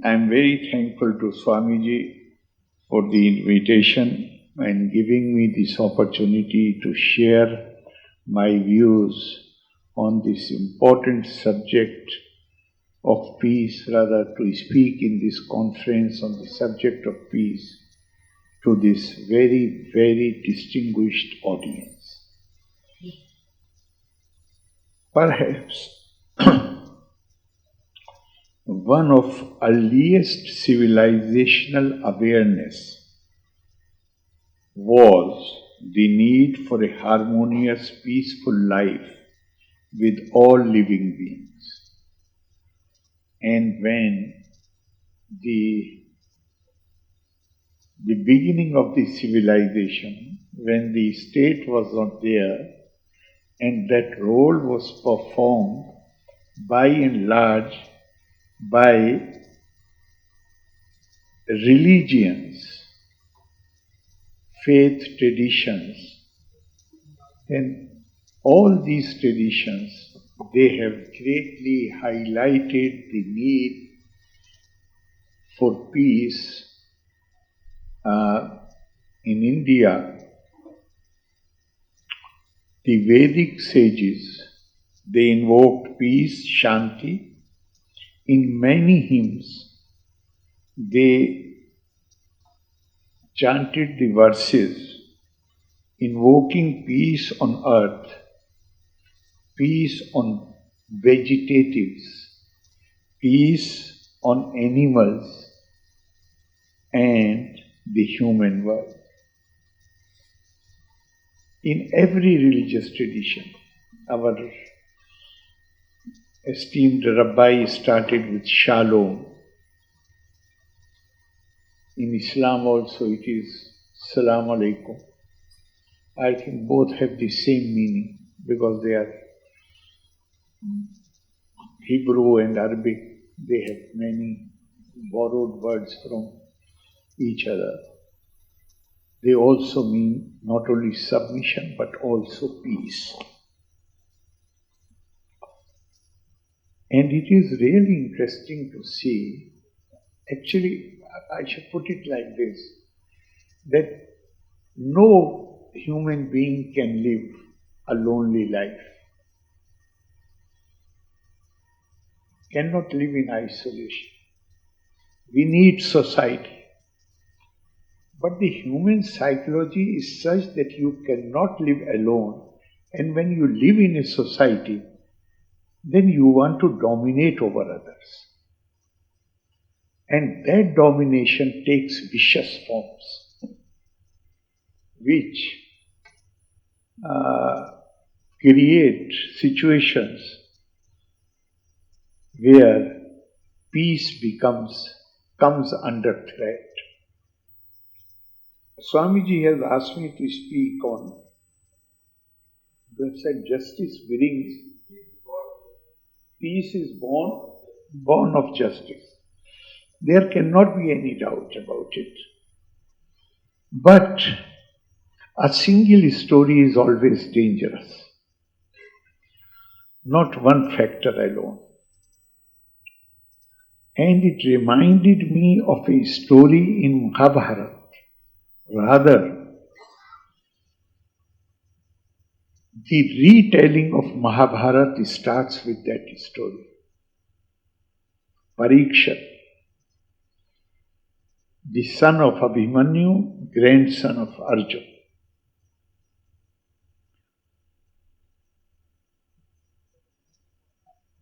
I am very thankful to Swamiji for the invitation and giving me this opportunity to share my views on this important subject of peace, rather to speak in this conference on the subject of peace to this very, very distinguished audience. Perhaps one of earliest civilizational awareness was the need for a harmonious, peaceful life with all living beings. And when the beginning of the civilization, when the state was not there, and that role was performed by and large by religions, faith traditions, then all these traditions, they have greatly highlighted the need for peace. In India, the Vedic sages, they invoked peace, Shanti. In many hymns, they chanted the verses invoking peace on earth, peace on vegetatives, peace on animals, and the human world. In every religious tradition, our esteemed Rabbi started with Shalom. In Islam also it is Salam Alaikum. I think both have the same meaning because they are Hebrew and Arabic. They have many borrowed words from each other. They also mean not only submission but also peace. And it is really interesting to see, actually I should put it like this, that no human being can live a lonely life, cannot live in isolation. We need society. But the human psychology is such that you cannot live alone, and when you live in a society, then you want to dominate over others. And that domination takes vicious forms, which create situations where peace comes under threat. Swamiji has asked me to speak on, they have said justice brings, peace is born of justice. There cannot be any doubt about it. But a single story is always dangerous, not one factor alone. And it reminded me of a story in Mahabharata. Rather, the retelling of Mahabharata starts with that story. Parikshat, the son of Abhimanyu, grandson of Arjuna.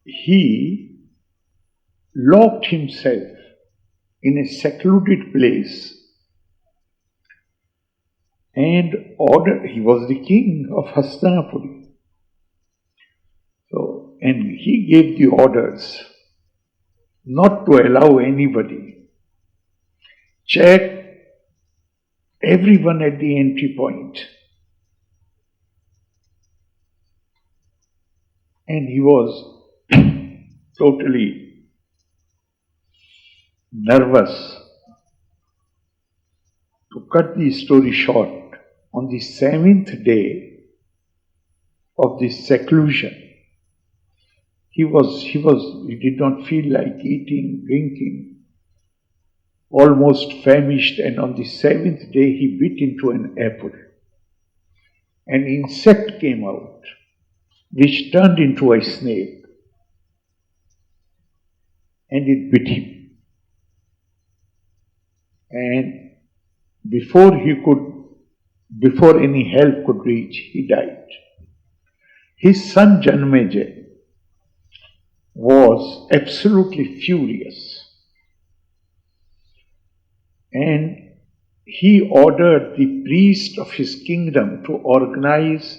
He locked himself in a secluded place and ordered, he was the king of Hastinapuri. And he gave the orders not to allow anybody, check everyone at the entry point. And he was totally nervous. To cut the story short, on the 7th day of this seclusion, he did not feel like eating, drinking. almost famished, and on the seventh day he bit into an apple. An insect came out, which turned into a snake, and it bit him. And before any help could reach, he died. His son Janmejaya was absolutely furious, and he ordered the priest of his kingdom to organize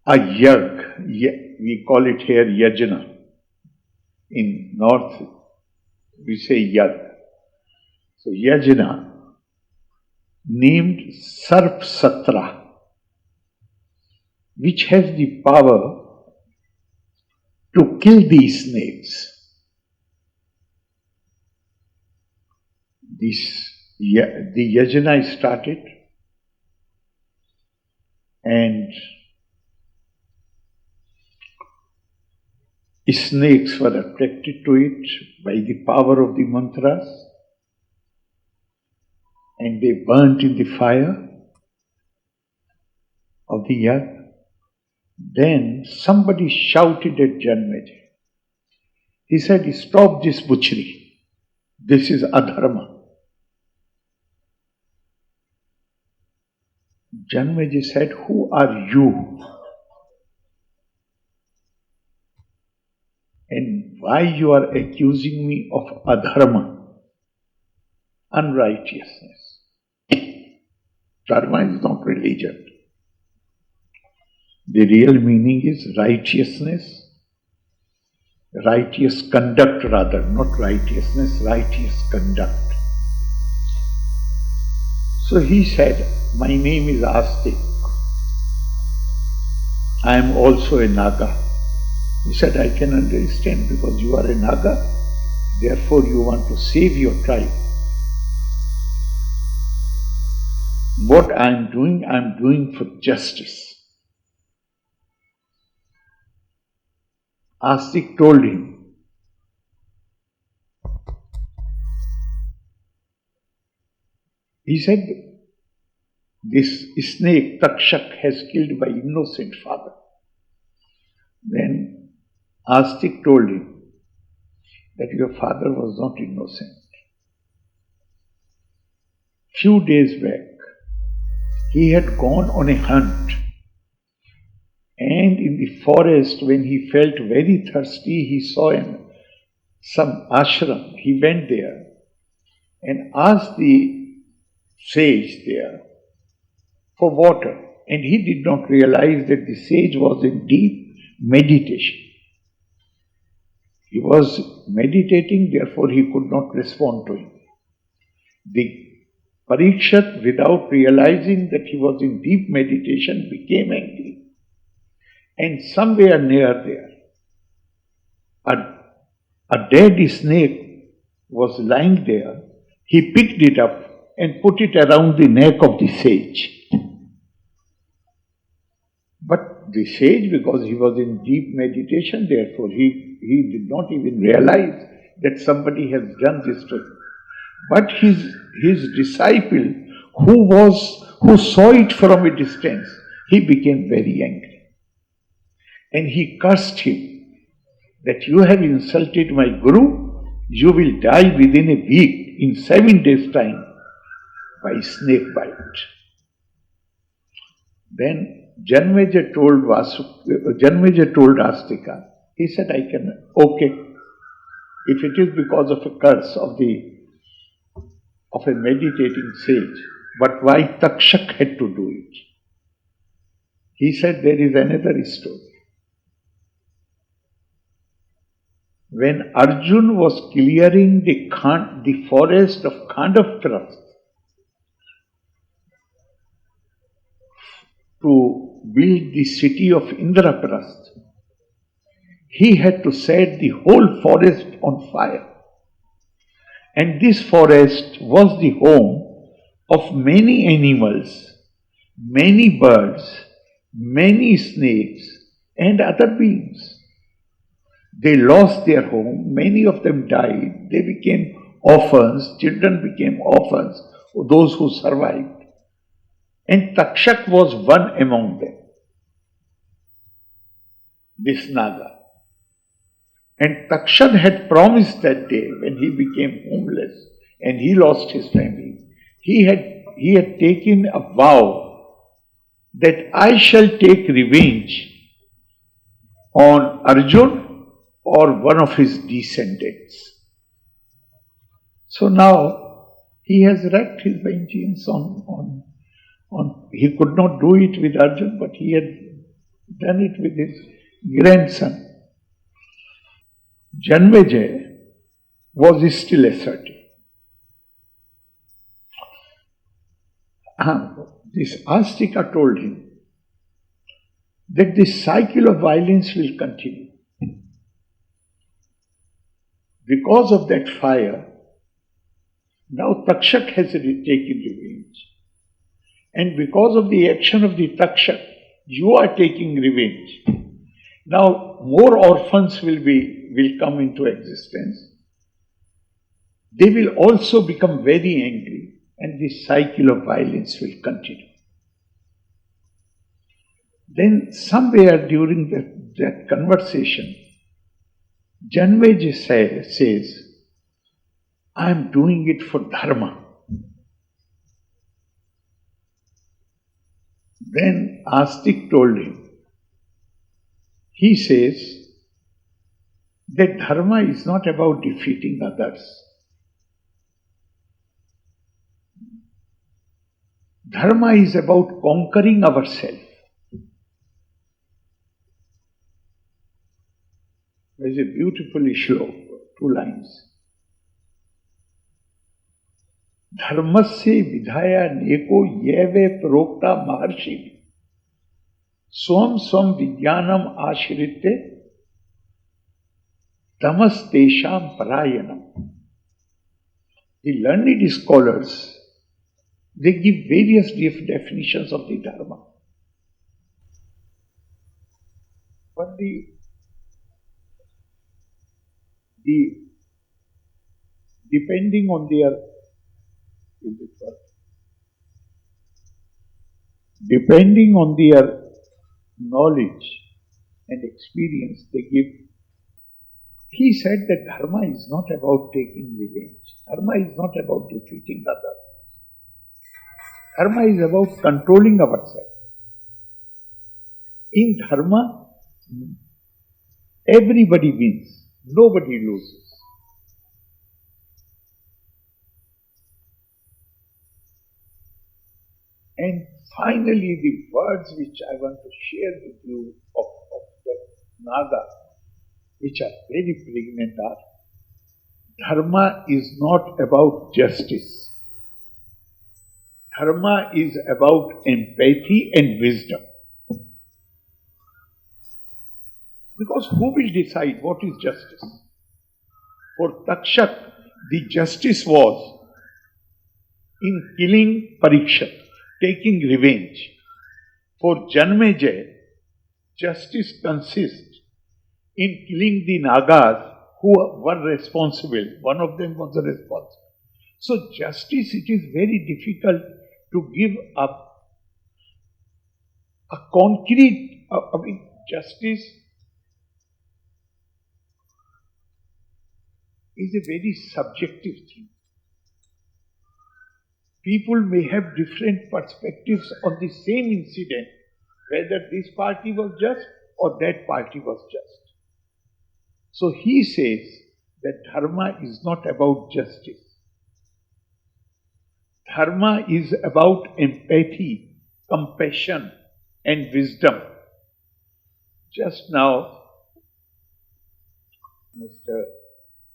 a yag. We call it here yajna. In north we say yag. So yajna, named Sarp Satra, which has the power to kill these snakes. The yajna started, and snakes were attracted to it by the power of the mantras, and they burnt in the fire of the yag. Then somebody shouted at Janmejaya. He said, "Stop this butchery. This is adharma." Janmejaya said, "Who are you? And why you are accusing me of adharma, unrighteousness?" Dharma is not religion. The real meaning is righteousness, righteous conduct rather, not righteousness, righteous conduct. So he said, "My name is Astik. I am also a Naga." He said, "I can understand, because you are a Naga, therefore you want to save your tribe. What I am doing for justice." Astik told him, he said, "This snake Takshak has killed my innocent father." Then Astik told him that your father was not innocent. Few days back, he had gone on a hunt, and in the forest, when he felt very thirsty, he saw some ashram. He went there and asked the sage there for water, and he did not realize that the sage was in deep meditation. He was meditating, therefore he could not respond to him. The Parikshat, without realizing that he was in deep meditation, became angry. And somewhere near there, a dead snake was lying there. He picked it up and put it around the neck of the sage. But the sage, because he was in deep meditation, therefore he did not even realize that somebody has done this to him. But his disciple, who saw it from a distance, he became very angry. And he cursed him that you have insulted my Guru, you will die within a week, in 7 days' time, by snake bite. Then Janmejaya told Astika, he said, "I can, okay, if it is because of a curse of a meditating sage, but why Takshak had to do it?" He said, "There is another story. When Arjun was clearing the forest of Khandavprasth to build the city of Indraprasth, he had to set the whole forest on fire. And this forest was the home of many animals, many birds, many snakes, and other beings. They lost their home, many of them died, they became orphans, children became orphans, those who survived. And Takshak was one among them, this Naga. And Takshak had promised that day when he became homeless and he lost his family, he had taken a vow that I shall take revenge on Arjun or one of his descendants. So now he has wreaked his vengeance on he could not do it with Arjun, but he had done it with his grandson. Janmejaya was still assertive. This Astika told him that this cycle of violence will continue. Because of that fire, now Takshak has taken revenge. And because of the action of the Takshak, you are taking revenge. Now more orphans will come into existence. They will also become very angry, and this cycle of violence will continue. Then somewhere during that conversation, Janmejaya says, I am doing it for dharma. Then Astik told him, he says that dharma is not about defeating others. Dharma is about conquering ourselves. There is a beautiful shlok, 2 lines. Dharmasya vidhaya neko yeve prokta maharshi swam swam vijyanam ashritte tamas tesham parayanam. The learned scholars, they give various definitions of the dharma. But depending on their knowledge and experience, they give. He said that dharma is not about taking revenge. Dharma is not about defeating others. Dharma is about controlling ourselves. In dharma, everybody wins, nobody loses. And finally, the words which I want to share with you of that Naga, which are very pregnant, are: dharma is not about justice. Dharma is about empathy and wisdom. Because who will decide what is justice? For Takshak, the justice was in killing Parikshat, taking revenge. For Janmejaya, justice consists in killing the Nagas who were responsible. One of them was responsible. So justice, it is very difficult to give up a concrete, justice is a very subjective thing. People may have different perspectives on the same incident, whether this party was just or that party was just. So he says that dharma is not about justice. Dharma is about empathy, compassion, and wisdom. Just now, Mr.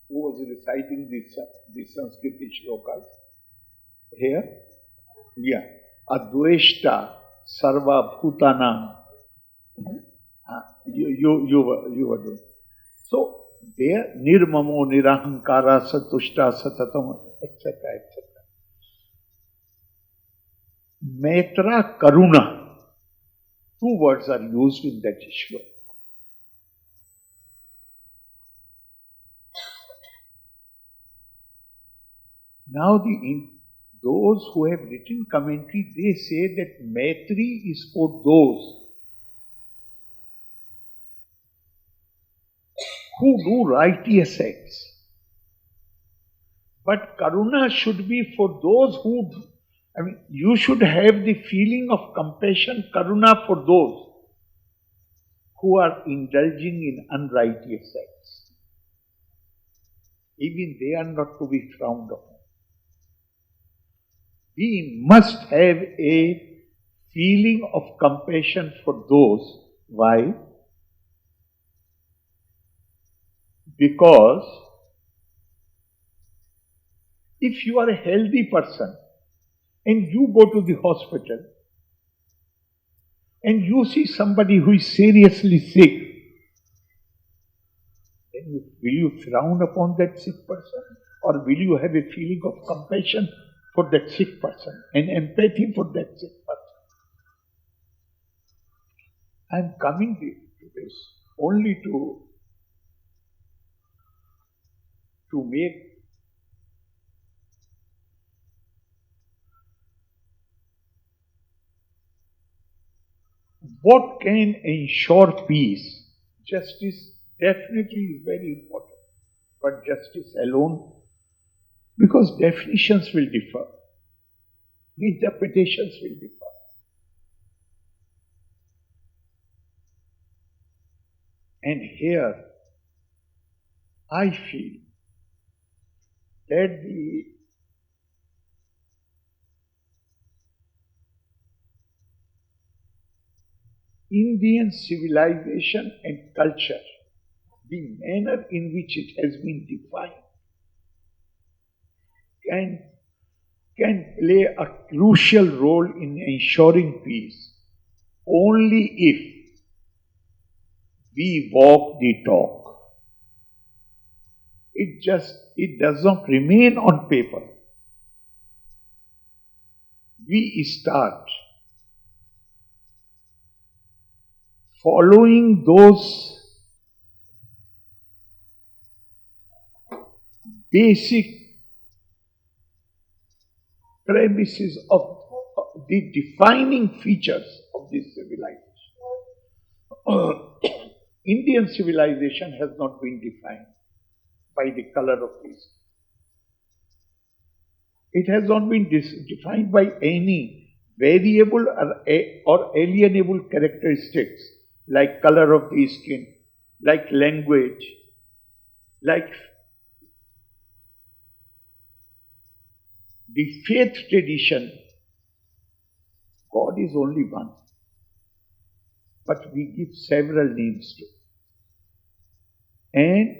who was reciting these Sanskrit shlokas here? Yeah. Adveshta sarva bhutanam. You were doing. So, there, nirmamo nirahankara satushta satatam, etc., etc. Maitra karuna. 2 words are used in that shlok. Now those who have written commentary, they say that Maitri is for those who do righteous acts. But Karuna should be for those who, you should have the feeling of compassion, Karuna for those who are indulging in unrighteous acts. Even they are not to be frowned upon. We must have a feeling of compassion for those. Why? Because if you are a healthy person and you go to the hospital and you see somebody who is seriously sick, then will you frown upon that sick person? Or will you have a feeling of compassion for that sick person and empathy for that sick person? I am coming to this only to make what can ensure peace. Justice definitely is very important, but justice alone, because definitions will differ, the interpretations will differ. And here, I feel that the Indian civilization and culture, the manner in which it has been defined, can play a crucial role in ensuring peace only if we walk the talk. It does not remain on paper. We start following those basic premises of the defining features of this civilization. Indian civilization has not been defined by the color of his skin. It has not been defined by any variable or alienable characteristics like color of the skin, like language, like the faith tradition. God is only one, but we give several names to it. And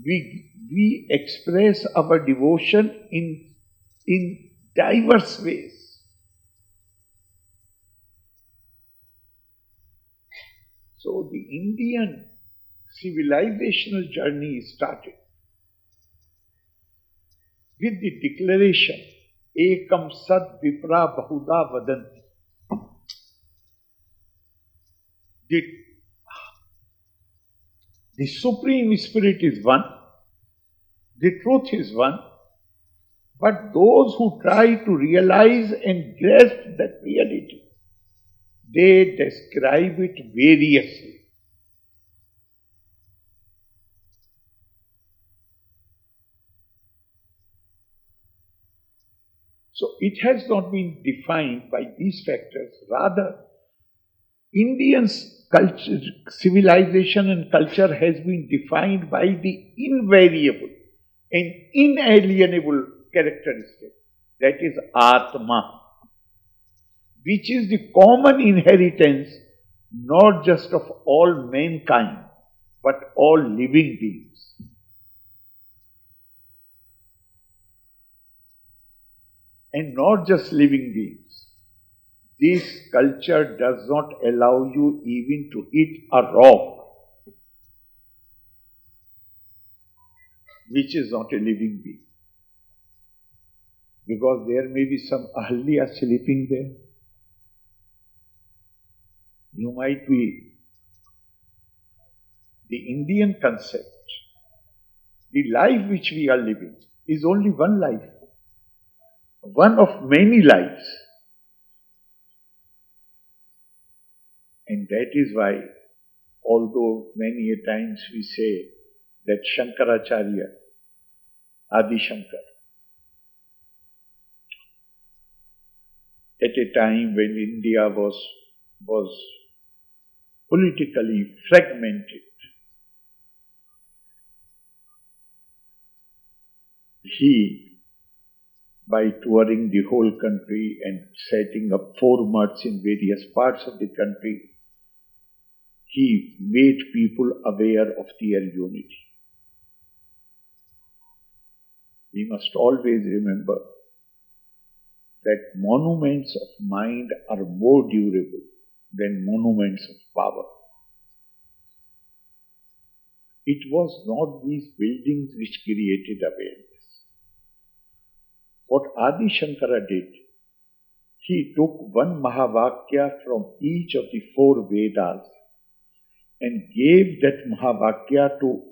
we express our devotion in diverse ways. So the Indian civilizational journey started with the declaration, Ekam Sat Vipra Bahuda Vadanti. The Supreme Spirit is one, the truth is one, but those who try to realize and grasp that reality, they describe it variously. So it has not been defined by these factors. Rather, Indians' culture, civilization and culture has been defined by the invariable and inalienable characteristic, that is Atma, which is the common inheritance not just of all mankind, but all living beings. And not just living beings. This culture does not allow you even to eat a rock, which is not a living being. Because there may be some Ahalya sleeping there. You might be. The Indian concept, the life which we are living, is only one life, one of many lives. And that is why, although many a times we say that Shankaracharya, Adi Shankar, at a time when India was politically fragmented, he, by touring the whole country and setting up 4 mats in various parts of the country, he made people aware of their unity. We must always remember that monuments of mind are more durable than monuments of power. It was not these buildings which created awareness. What Adi Shankara did, he took one Mahavakya from each of the 4 Vedas and gave that Mahavakya to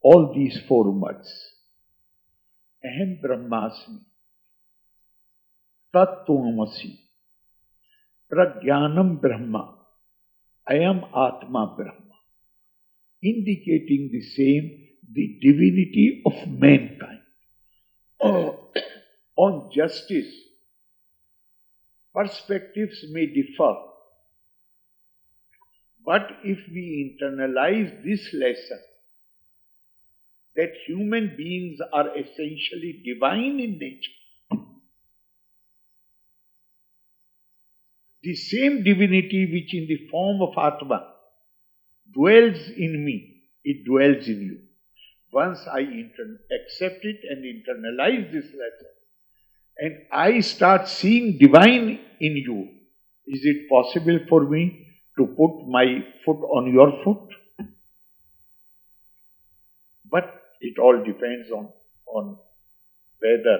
all these 4 mats. Aham Brahmasmi, Tattvamasi, Prajnanam Brahma, Ayam Atma Brahma, indicating the same, the divinity of mankind. On justice, perspectives may differ, but if we internalize this lesson, that human beings are essentially divine in nature, the same divinity which in the form of Atma dwells in me, it dwells in you. Once I accept it and internalize this lesson, and I start seeing divine in you, is it possible for me to put my foot on your foot? But it all depends on whether,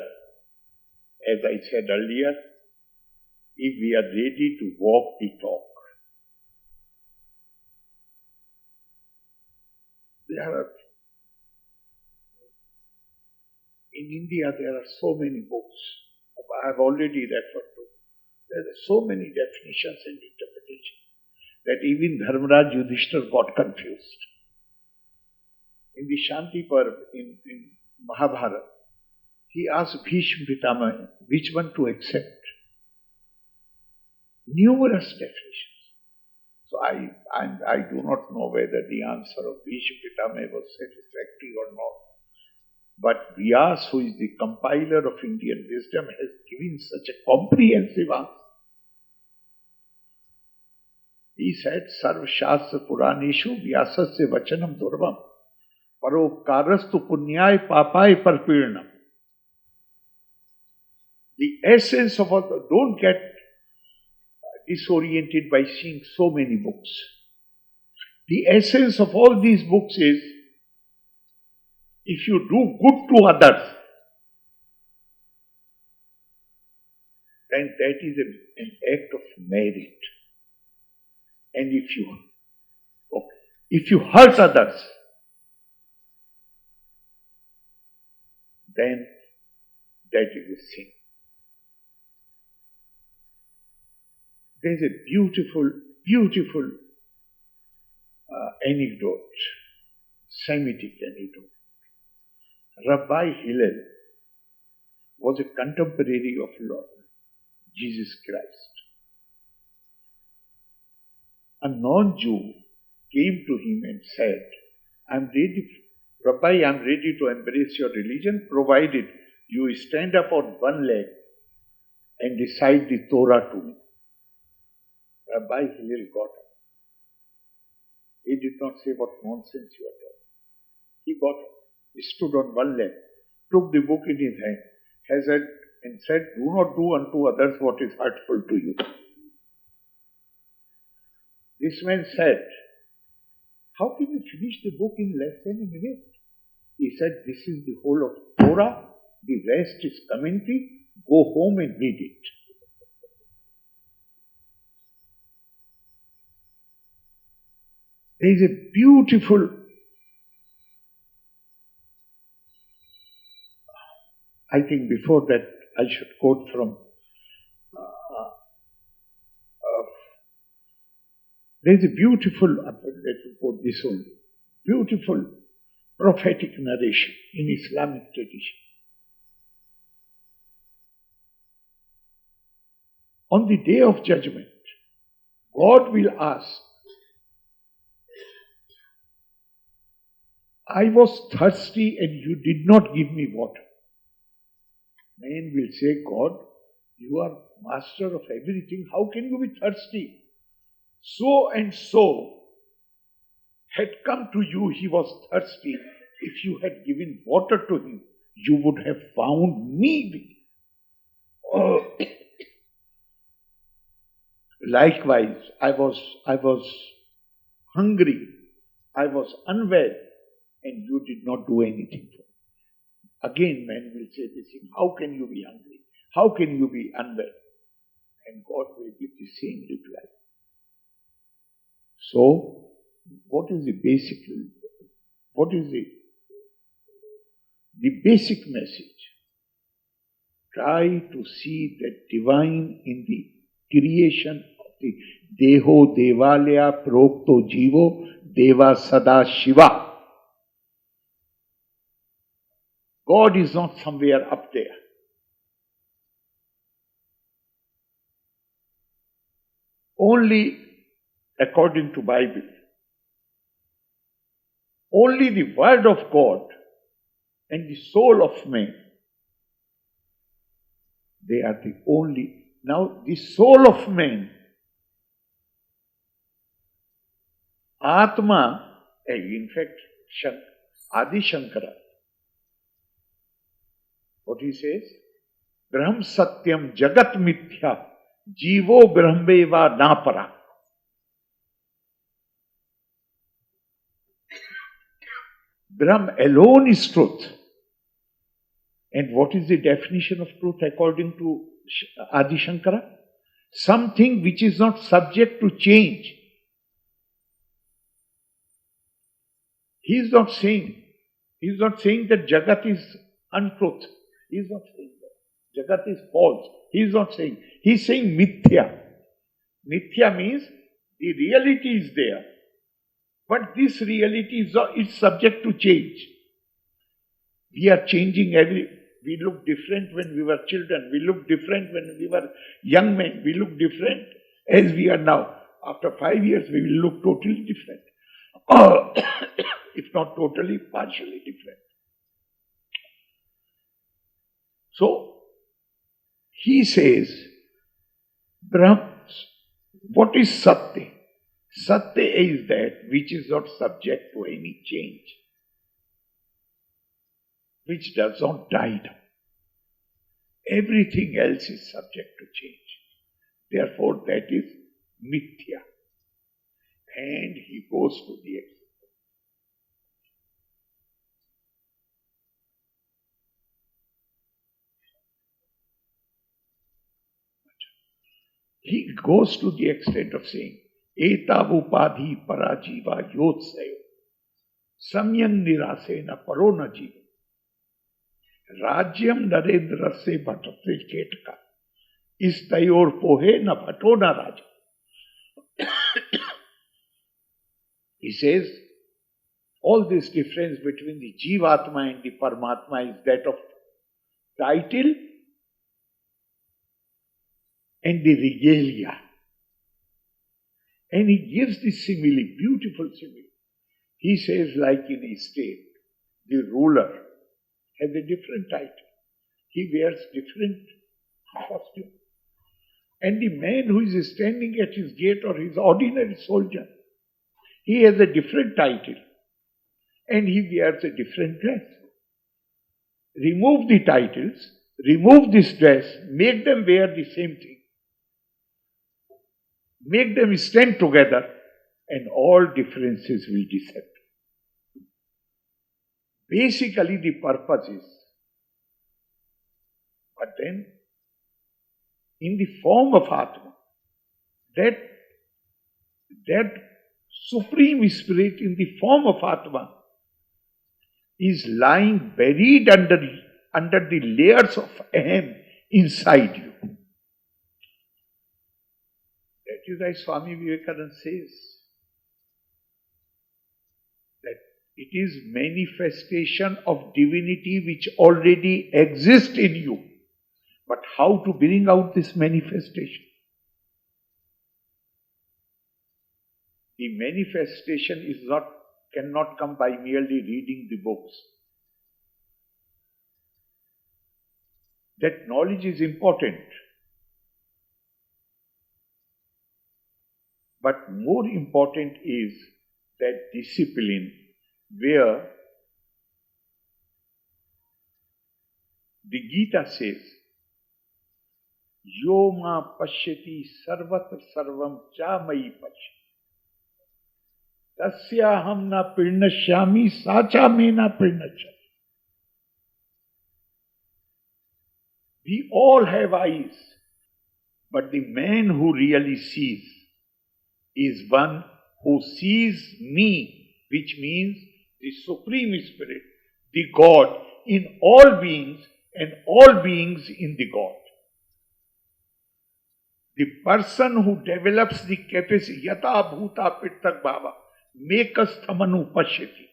as I said earlier, if we are ready to walk the talk. In India, there are so many books. I have already referred to. There are so many definitions and interpretations that even Dharmaraj Yudhishthir got confused. In the Shanti Parv, in Mahabharata, he asked Bhishma Pitama which one to accept. Numerous definitions. So I do not know whether the answer of Bhishma Pitama was satisfactory or not. But Vyas, who is the compiler of Indian wisdom, has given such a comprehensive answer. He said, Sarva Shastra Puraneshu Vyasasya Vachanam Durvam Parokarastu Punyai Papai Parpirnam. The essence of all, don't get disoriented by seeing so many books. The essence of all these books is, if you do good to others, then that is an act of merit. And if you hurt others, then that is a sin. There is a beautiful anecdote, Semitic anecdote. Rabbi Hillel was a contemporary of Lord Jesus Christ. A non-Jew came to him and said, Rabbi, I'm ready to embrace your religion, provided you stand up on one leg and recite the Torah to me. Rabbi Hillel got up. He did not say what nonsense you are talking. He got up. He stood on one leg, took the book in his hand, and said, do not do unto others what is hurtful to you. This man said, how can you finish the book in less than a minute? He said, this is the whole of Torah, the rest is commentary, go home and read it. There is a beautiful I think before that I should quote from, there's a beautiful, let me quote this only, beautiful prophetic narration in Islamic tradition. On the day of judgment, God will ask, I was thirsty and you did not give me water. Man will say, God, you are master of everything. How can you be thirsty? So and so had come to you, he was thirsty. If you had given water to him, you would have found me. Oh. Likewise, I was hungry, I was unwell, and you did not do anything for me. Again, man will say this thing, how can you be hungry? How can you be unwell? And God will give the same reply. So, what is the basic message? Try to see the divine in the creation of the Deho Devalaya Prokto Jivo Deva Sada Shiva. God is not somewhere up there. Only according to Bible. Only the word of God and the soul of man. They are the only. Now the soul of man, Atma, in fact, Adi Shankara, what he says? Brahm Satyam Jagat Mithya Jivo Brahmeva Napara. Brahm alone is truth. And what is the definition of truth according to Adi Shankara? Something which is not subject to change. He is not saying that Jagat is untruth. He is not saying that. Jagat is false. He is not saying. He is saying Mithya. Mithya means the reality is there. But this reality is subject to change. We are changing we look different when we were children. We look different when we were young men. We look different as we are now. After 5 years, we will look totally different. If not totally, partially different. So, he says, what is Satya? Satya is that which is not subject to any change, which does not die down. Everything else is subject to change. Therefore, that is Mithya. And he goes to the extent. He goes to the extent of saying, Etavupadhi parajiva yotsayo samyang nirasena parona jiva Rajyam narendra se bhatate ketaka istayor pohe na bhatona raja. He says, all this difference between the Jivatma and the Paramatma is that of title and the regalia. And he gives this simile, beautiful simile. He says, like in a state, the ruler has a different title. He wears different costume. And the man who is standing at his gate or his ordinary soldier, he has a different title. And he wears a different dress. Remove the titles, remove this dress, make them wear the same thing. Make them stand together and all differences will disappear. Basically the purpose is, but then in the form of Atma, that Supreme Spirit in the form of Atma is lying buried under under the layers of ahem inside you. That is why Swami Vivekananda says that it is manifestation of divinity which already exists in you. But how to bring out this manifestation? The manifestation cannot come by merely reading the books. That knowledge is important. But more important is that discipline where the Gita says, Yo ma pashyati sarvatra sarvam cha mayi pashyati. Tasyaham na pirnashyami sacha me na pirnashyami. We all have eyes, but the man who really sees is one who sees me, which means the Supreme Spirit, the God in all beings and all beings in the God. The person who develops the capacity, yata bhuta pittak bhava, mekasthamanu pashyati.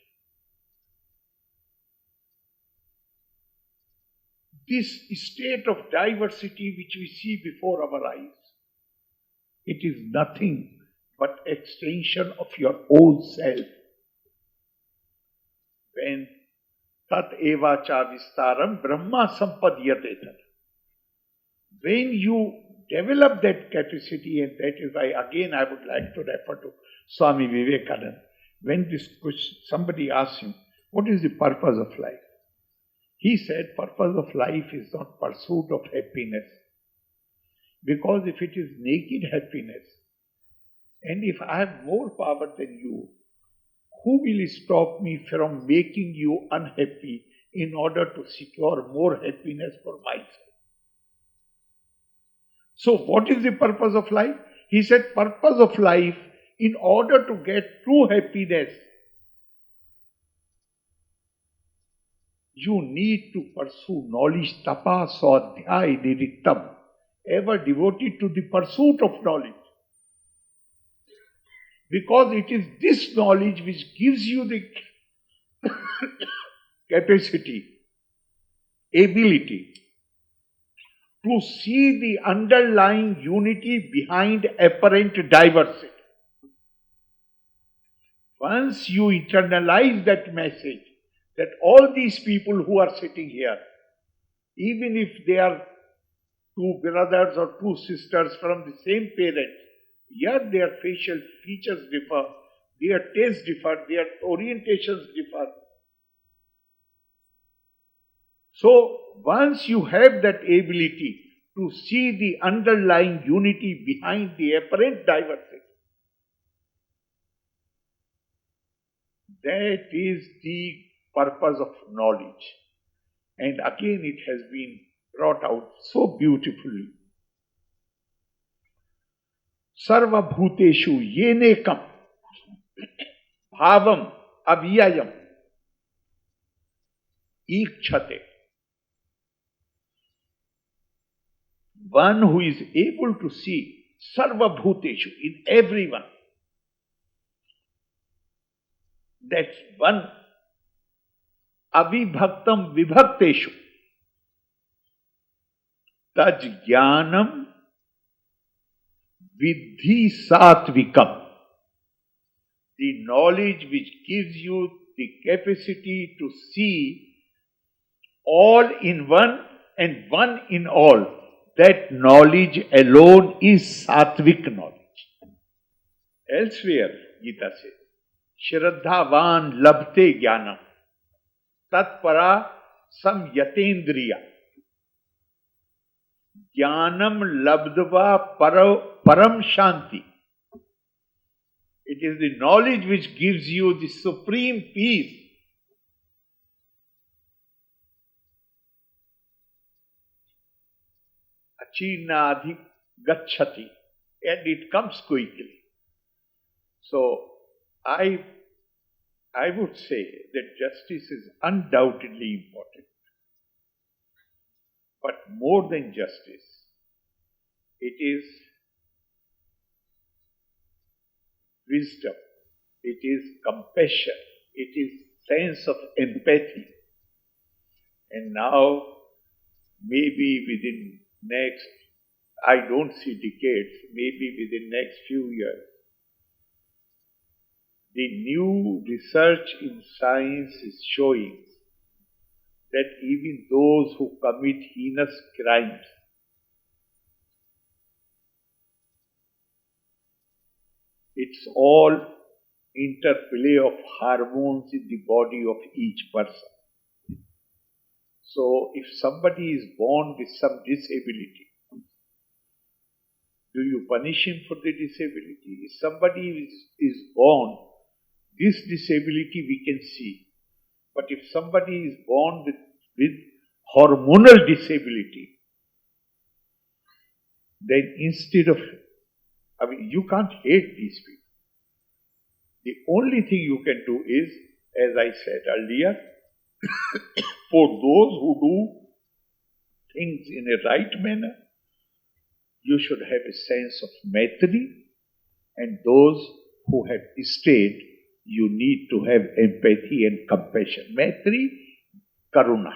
This state of diversity which we see before our eyes, it is nothing but extension of your own self. When tat eva cha vistaram brahma sampadyate tat. When you develop that capacity, and that is why again I would like to refer to Swami Vivekananda. When this question, somebody asks him, what is the purpose of life? He said, purpose of life is not pursuit of happiness. Because if it is naked happiness, and if I have more power than you, who will stop me from making you unhappy in order to secure more happiness for myself? So what is the purpose of life? He said, purpose of life, in order to get true happiness, you need to pursue knowledge, tapa, swadhyay, niriktam, ever devoted to the pursuit of knowledge. Because it is this knowledge which gives you the capacity, ability to see the underlying unity behind apparent diversity. Once you internalize that message, that all these people who are sitting here, even if they are two brothers or two sisters from the same parents, yet their facial features differ, their tastes differ, their orientations differ. So, once you have that ability to see the underlying unity behind the apparent diversity, that is the purpose of knowledge. And again it has been brought out so beautifully. Sarva bhuteshu yenekam bhavam aviyayam ikchate. One who is able to see sarva bhuteshu, in everyone. That's one. Avibhaktam vibhakteshu. Taj jnanam vidhi satvikam. The knowledge which gives you the capacity to see all in one and one in all. That knowledge alone is sattvic knowledge. Elsewhere, Gita says, Shraddhavan labte jnanam tatpara samyatendriya. Jnanam labdva param shanti. It is the knowledge which gives you the supreme peace. Achinadhi gacchati. And it comes quickly. So, I would say that justice is undoubtedly important. But more than justice, it is wisdom, it is compassion, it is sense of empathy. And now, maybe within next, I don't see decades, maybe within next few years, the new research in science is showing that even those who commit heinous crimes, it's all interplay of hormones in the body of each person. So if somebody is born with some disability, do you punish him for the disability? If somebody is born, this disability we can see. But if somebody is born with hormonal disability, then instead of, you can't hate these people. The only thing you can do is, as I said earlier, for those who do things in a right manner, you should have a sense of maitri, and those who have strayed, you need to have empathy and compassion. Maitri, karuna.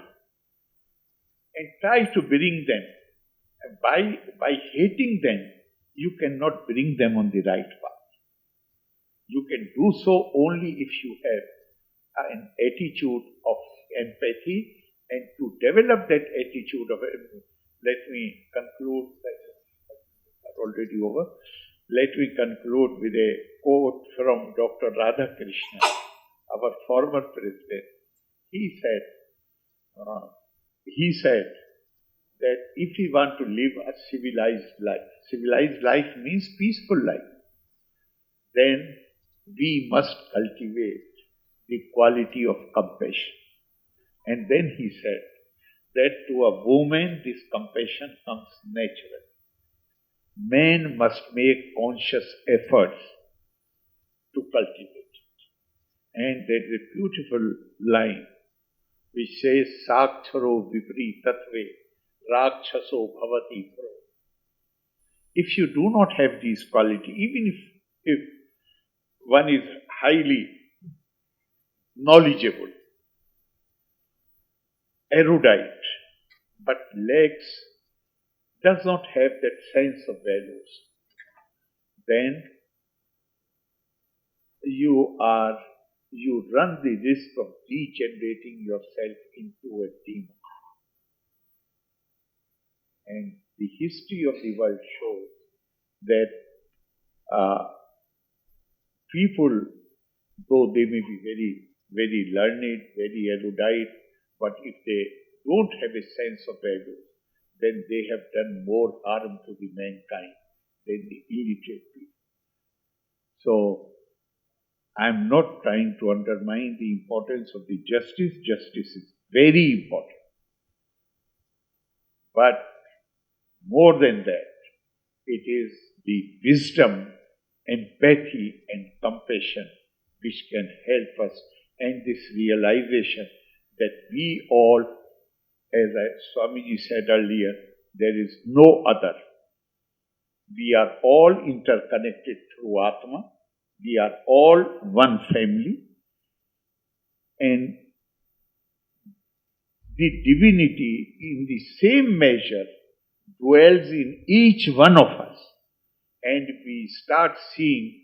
And try to bring them. And by hating them, you cannot bring them on the right path. You can do so only if you have an attitude of empathy, and to develop that attitude of empathy. Let me conclude, already over. Let me conclude with a quote from Dr. Radhakrishnan, our former president. He said that if we want to live a civilized life means peaceful life, then we must cultivate the quality of compassion. And then he said that to a woman this compassion comes naturally. Man must make conscious efforts to cultivate it. And there is a beautiful line which says, Sakcharo vipri tatve rakshaso bhavati pro. If you do not have these qualities, even if one is highly knowledgeable, erudite, but does not have that sense of values, then you run the risk of degenerating yourself into a demon. And the history of the world shows that people, though they may be very, very learned, very erudite, but if they don't have a sense of values, then they have done more harm to the mankind than the illiterate people. So, I am not trying to undermine the importance of the justice. Justice is very important. But more than that, it is the wisdom, empathy and compassion which can help us, and this realization that we all, as Swamiji said earlier, there is no other. We are all interconnected through Atma. We are all one family. And the divinity in the same measure dwells in each one of us. And we start seeing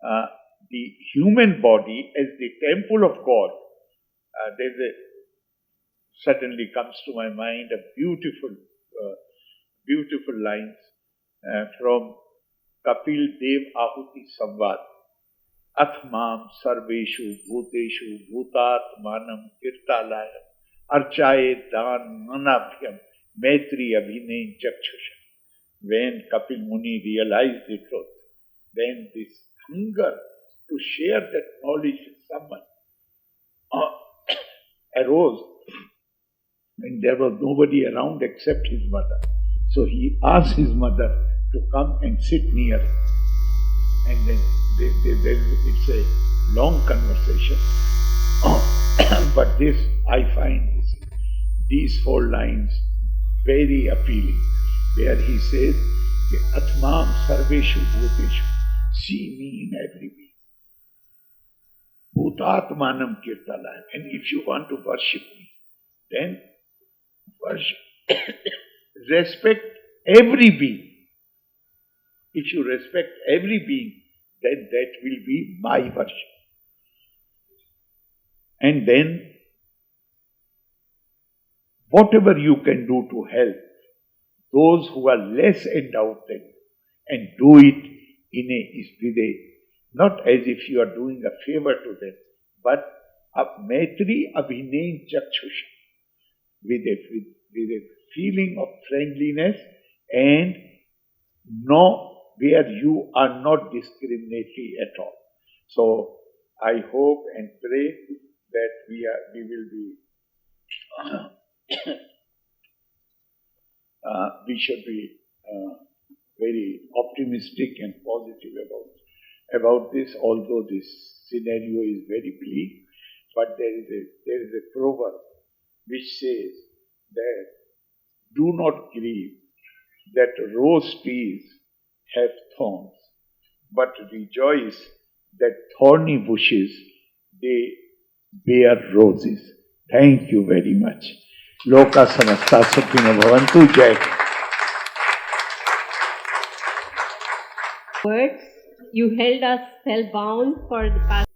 the human body as the temple of God. Suddenly comes to my mind a beautiful lines from Kapil Dev Ahuti Samvad. Athmam sarveshu bhuteshu bhutatmanam kirtalayam archaye dan nanabhyam maitri abhine chakshusha. When Kapil Muni realized the truth, then this hunger to share that knowledge with someone arose, and there was nobody around except his mother. So he asked his mother to come and sit near him. And then it's a long conversation. But this, I find these 4 lines very appealing, where he says, Atmam Sarveshu Bhuteshu, see me in every being. Bhutatmanam Kirtalayam. And if you want to worship me, then worship, respect every being. If you respect every being, then that will be my worship. And then, whatever you can do to help those who are less endowed than you, and do it with a, not as if you are doing a favor to them, but a maitri abhinain chakshusha, with a feeling of friendliness and where you are not discriminatory at all. So I hope and pray that we will be we should be very optimistic and positive about this, although this scenario is very bleak. But there is a proverb which says that do not grieve that rose trees have thorns, but rejoice that thorny bushes, they bear roses. Thank you very much. Loka samasta sukhino bhavantu. Jai. Words, you held us spellbound for the past